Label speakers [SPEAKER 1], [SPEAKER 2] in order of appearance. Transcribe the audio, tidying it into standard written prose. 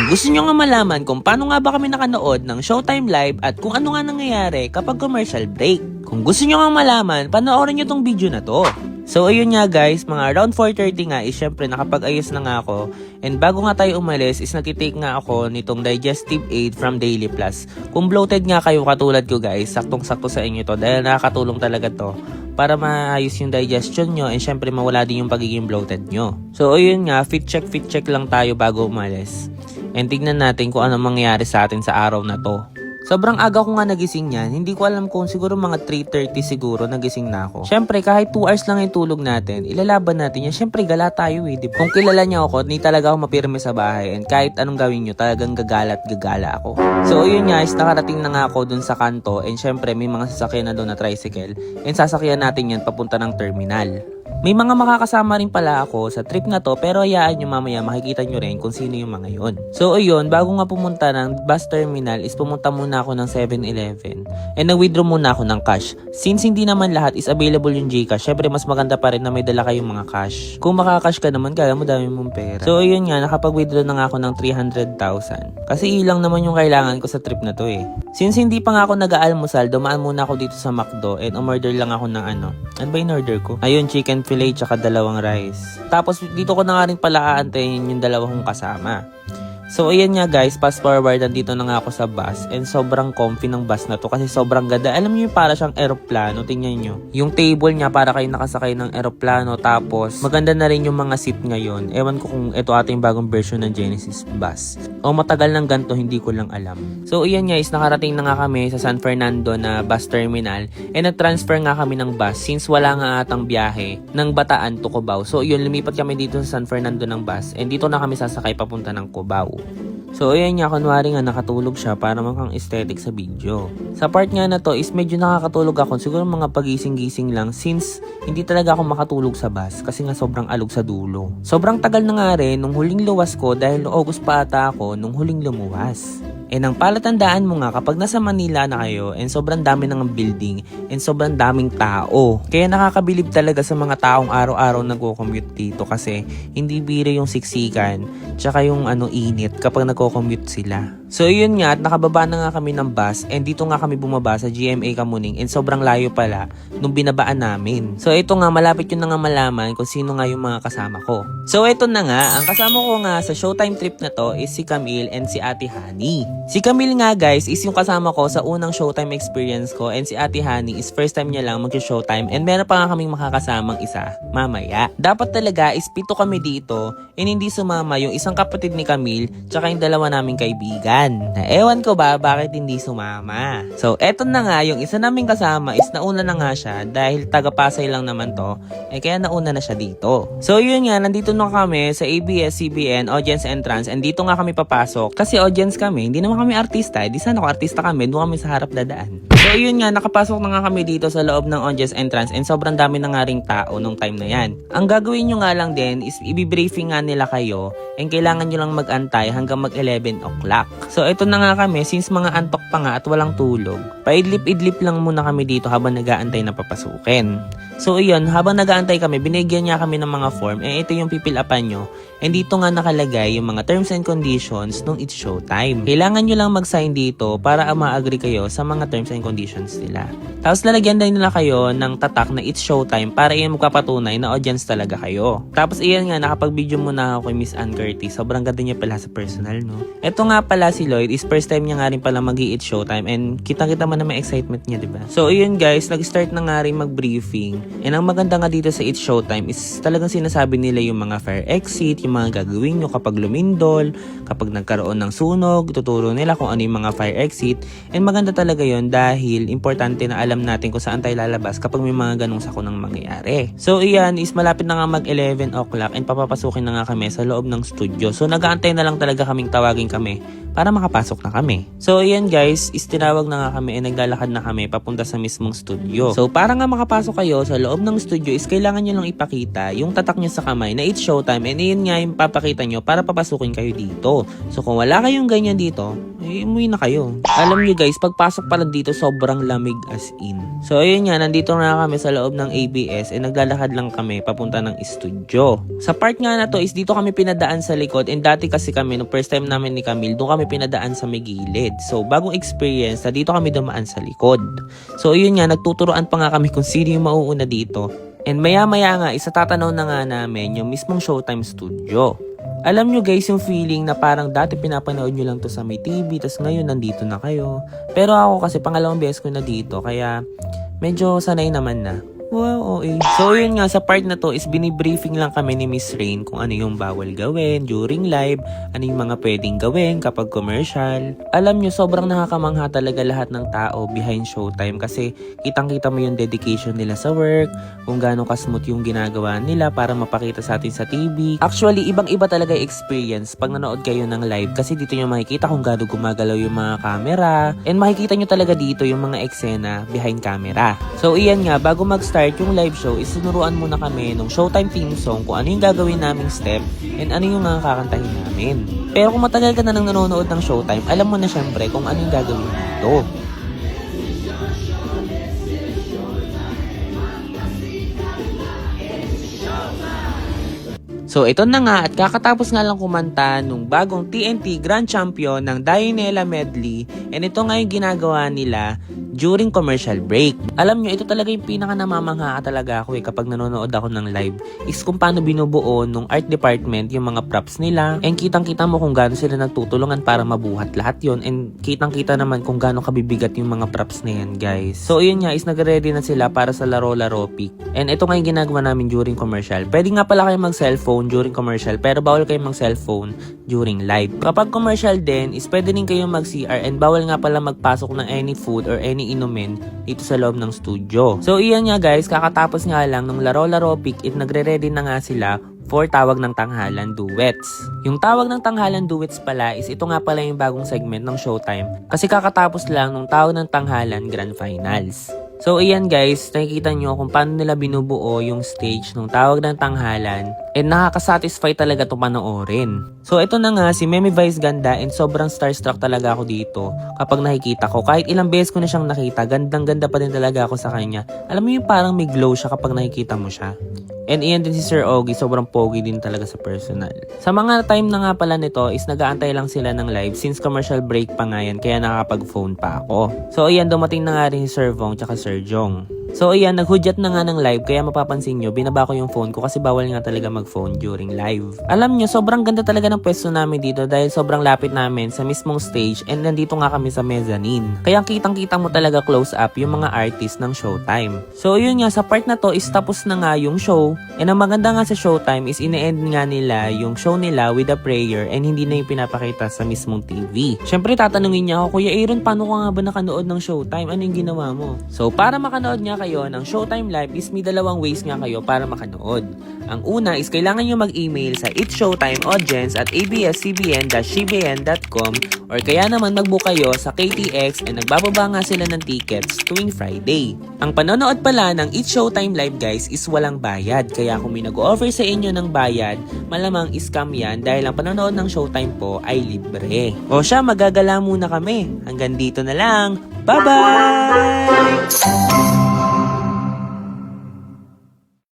[SPEAKER 1] Kung gusto nyo nga malaman kung paano nga ba kami nakanood ng Showtime Live at kung ano nga nangyayari kapag commercial break. Kung gusto nyo nga malaman, panoorin nyo tong video na to. So ayun nga guys, mga around 4:30 nga is syempre nakapag-ayos na nga ako. And bago nga tayo umalis is nagtitake nga ako nitong digestive aid from Daily Plus. Kung bloated nga kayo katulad ko guys, saktong-sakto sa inyo to dahil nakakatulong talaga to para maayos yung digestion nyo and syempre mawala din yung pagiging bloated nyo. So ayun nga, fit check lang tayo bago umalis. And tignan natin kung ano mangyayari sa atin sa araw na to. Sobrang aga ko nga nagising yan. Hindi ko alam kung siguro mga 3:30 siguro nagising na ako. Syempre kahit 2 hours lang yung tulog natin, ilalaban natin yan. Syempre gala tayo eh, diba? Kung kilala niyo ako, hindi talaga ako mapirme sa bahay. And kahit anong gawin nyo, talagang gagala at gagala ako. So yun guys, nakarating na nga ako dun sa kanto. And syempre may mga sasakyan na doon na tricycle. And sasakyan natin yan papunta ng terminal. May mga makakasama rin pala ako sa trip na to pero hayaan nyo mamaya makikita nyo rin kung sino yung mga yon. So ayun, bago nga pumunta ng bus terminal is pumunta muna ako ng 7-Eleven and nag-withdraw muna ako ng cash. Since hindi naman lahat is available yung GCash, syempre mas maganda pa rin na may dala kayong mga cash. Kung makakash ka naman, kaya mo dami mong pera. So ayun nga, nakapag-withdraw na nga ako ng 300,000. Kasi ilang naman yung kailangan ko sa trip na to eh. Since hindi pa nga ako nag-aalmusal, dumaan muna ako dito sa McDo and umorder lang ako ng ano ba in order ko? Ayun, chicken filet tsaka 2 rice. Tapos dito ko na nga rin pala aantayin yung 2 kong kasama. So ayan nga guys, fast forward, nandito na nga ako sa bus and sobrang comfy ng bus na to kasi sobrang ganda. Alam niyo yung para siyang eroplano, tingnan niyo. Yung table niya para kayo nakasakay ng eroplano, tapos maganda na rin yung mga seat ngayon. Ewan ko kung ito ating bagong version ng Genesis bus. O matagal ng ganito, hindi ko lang alam. So ayan guys, nakarating na nga kami sa San Fernando na bus terminal and nag-transfer nga kami ng bus since wala nga atang biyahe ng Bataan to Cubao. So yun, lumipat kami dito sa San Fernando ng bus and dito na kami sasakay papunta ng Cubao. So ayan nga, kunwari nga nakatulog siya para mukhang aesthetic sa video. Sa part nga na to is medyo nakakatulog ako, siguro mga pagising-gising lang since hindi talaga ako makatulog sa bus kasi nga sobrang alog sa dulo. Sobrang tagal na nga rin nung huling luwas ko dahil August pa ata ako nung huling lumuwas. And ang palatandaan mo nga kapag nasa Manila na kayo and sobrang dami ng building and sobrang daming tao. Kaya nakakabilib talaga sa mga taong araw-araw nagko-commute dito kasi hindi biro yung siksikan tsaka yung init kapag nagko-commute sila. So yun nga, at nakababa na nga kami ng bus and dito nga kami bumaba sa GMA Kamuning and sobrang layo pala nung binabaan namin. So ito nga, malapit yun na nga malaman kung sino nga yung mga kasama ko. So ito na nga, ang kasama ko nga sa Showtime trip na to is si Camille and si Ate Honey. Si Camille nga guys is yung kasama ko sa unang Showtime experience ko and si Ate Honey is first time niya lang mag-Showtime and meron pa nga kaming makakasamang isa mamaya. Dapat talaga is 7 kami dito and hindi sumama yung isang kapatid ni Camille tsaka yung 2 naming kaibigan. Na ewan ko ba bakit hindi sumama. So eto na nga, yung isa naming kasama is nauna na nga siya dahil taga-Pasay lang naman to kaya nauna na siya dito. So yun nga, nandito na kami sa ABS-CBN audience entrance and dito nga kami papasok kasi audience kami, hindi naman kami artista, di sana kung artista kami, doon kami sa harap dadaan. So yun nga, nakapasok na nga kami dito sa loob ng audience entrance and sobrang dami na nga ring tao nung time na yan. Ang gagawin nyo nga lang din is i-briefing nga nila kayo and kailangan nyo lang mag-antay hanggang mag 11 o'clock. So ito na nga kami, since mga antok pa nga at walang tulog, paidlip-idlip lang muna kami dito habang nag-aantay na papasukin. So iyon, habang nag-aantay kami, binigyan niya kami ng mga form, ito yung pipil-upan nyo. And dito nga nakalagay yung mga terms and conditions nung it's showtime. Kailangan nyo lang mag-sign dito para ma-agree kayo sa mga terms and conditions nila. Tapos lalagyan din nila kayo ng tatak na it's showtime para iyan magpapatunay na audience talaga kayo. Tapos iyan nga, nakapag-video muna ako kay Miss Ann Curtis. Sobrang ganda niya pala sa personal, no? Ito nga pala si Lloyd is first time niya nga rin pala mag-i-it's showtime and kitang-kita man na may excitement niya, diba? So iyon guys, nag-start na nga rin mag-briefing. And ang maganda nga dito sa It's Showtime is talagang sinasabi nila yung mga fire exit, yung mga gagawin nyo kapag lumindol, kapag nagkaroon ng sunog, tuturo nila kung ano yung mga fire exit. And maganda talaga yon dahil importante na alam natin kung saan tayo lalabas kapag may mga ganong sakunang mangyayari. So iyan is malapit na nga mag 11 o'clock and papapasukin na nga kami sa loob ng studio. So nag-aantay na lang talaga kaming tawagin kami para makapasok na kami. So ayan guys, is tinawag na nga kami and naglalakad na kami papunta sa mismong studio. So para nga makapasok kayo sa loob ng studio is kailangan nyo lang ipakita yung tatak nyo sa kamay na it's showtime and yun nga yung papakita nyo para papasukin kayo dito. So kung wala kayong ganyan dito, Eh, umuwi na kayo. Alam nyo guys, pagpasok pa lang dito, sobrang lamig as in. So, ayun nga, nandito na kami sa loob ng ABS, naglalakad lang kami papunta ng studio. Sa part nga na to is dito kami pinadaan sa likod, and dati kasi kami, no first time namin ni Camille, doon kami pinadaan sa may gilid. So, bagong experience, na dito kami dumaan sa likod. So, ayun nga, nagtuturoan pa nga kami kung sino yung mauuna dito. And maya-maya nga, isatatanaw na nga namin yung mismong Showtime Studio. Alam nyo guys, yung feeling na parang dati pinapanood nyo lang to sa may TV, tas ngayon nandito na kayo. Pero ako kasi pangalawang beses ko na dito, kaya medyo sanay naman na. Wow, okay. So yun nga, sa part na to is binibriefing lang kami ni Miss Rain kung ano yung bawal gawin during live, ano yung mga pwedeng gawin kapag commercial. Alam nyo, sobrang nakakamangha talaga lahat ng tao behind Showtime kasi kitang-kita mo yung dedication nila sa work, kung gaano kasmooth yung ginagawa nila para mapakita sa atin sa TV. Actually, ibang-iba talaga yung experience pag nanood kayo ng live kasi dito nyo makikita kung gaano gumagalaw yung mga camera, and makikita nyo talaga dito yung mga eksena behind camera. So iyan nga, bago mag-start yung live show, isinuruan muna kami nung Showtime theme song kung ano yung gagawin naming step and ano yung mga kakantahin namin. Pero kung matagal ka na nang nanonood ng Showtime, alam mo na syempre kung ano yung gagawin dito. So ito na nga, at kakatapos nga lang kumanta nung bagong TNT Grand Champion ng Dionela Medley, and ito nga yung ginagawa nila during commercial break. Alam nyo, ito talaga yung pinaka namamangha talaga ako kapag nanonood ako ng live, is kung paano binubuo nung art department yung mga props nila, and kitang-kita mo kung gaano sila nagtutulungan para mabuhat lahat yon, and kitang-kita naman kung gaano kabibigat yung mga props na yan guys. So yun nga, is nagre-ready na sila para sa laro-laro pick, and ito nga yung ginagawa namin during commercial. Pwede nga pala kayo mag-cellphone during commercial, pero bawal kayo mag-cellphone during live. Kapag commercial din, is pwede din kayo mag-CR, and bawal nga pala magpasok ng any food or any inumin dito sa loob ng studio. So iyan nga guys, kakatapos nga lang nung laro-laro pick, nagre-ready na nga sila for tawag ng tanghalan duets. Yung tawag ng tanghalan duets pala is ito nga pala yung bagong segment ng Showtime kasi kakatapos lang nung tawag ng tanghalan grand finals. So ayan guys, nakikita nyo kung paano nila binubuo yung stage ng tawag ng tanghalan, and nakaka-satisfy talaga ito panoorin. So ito na nga, si Meme Vice ganda, and sobrang starstruck talaga ako dito kapag nakikita ko. Kahit ilang beses ko na siyang nakita, gandang-ganda pa din talaga ako sa kanya. Alam mo yung parang may glow siya kapag nakikita mo siya. And iyan din si Sir Ogie, sobrang pogi din talaga sa personal. Sa mga time na nga pala nito is nag-aantay lang sila ng live since commercial break pa nga yan, kaya nakapag-phone pa ako. So iyan, dumating na nga rin si Sir Vong tsaka Sir Jong. So ayan, naghudyat na nga ng live, kaya mapapansin nyo, binaba ko yung phone ko kasi bawal nga talaga mag-phone during live. Alam nyo, sobrang ganda talaga ng pwesto namin dito dahil sobrang lapit namin sa mismong stage, and nandito nga kami sa mezzanine. Kaya kitang-kita mo talaga close up yung mga artist ng Showtime. So yun nga, sa part na to is tapos na nga yung show, and ang maganda nga sa Showtime is ine-end nga nila yung show nila with a prayer, and hindi na yung pinapakita sa mismong TV. Syempre tatanungin niya ako, Kuya Aaron, paano ka nga ba nakanood ng Showtime? Ano yung ginawa mo? So para makanood nga kayo ng Showtime Live is may dalawang ways nga kayo para makanood. Ang una is kailangan nyo mag-email sa itsshowtimeaudience@abs-cbn-cbn.com, or kaya naman mag-book kayo sa KTX, and nagbababa nga sila ng tickets tuwing Friday. Ang panonood pala ng It's Showtime Live guys is walang bayad, kaya kung may nag-offer sa inyo ng bayad, malamang scam yan dahil ang panonood ng Showtime po ay libre. O siya, magagala muna kami. Hanggang dito na lang. Bye-bye!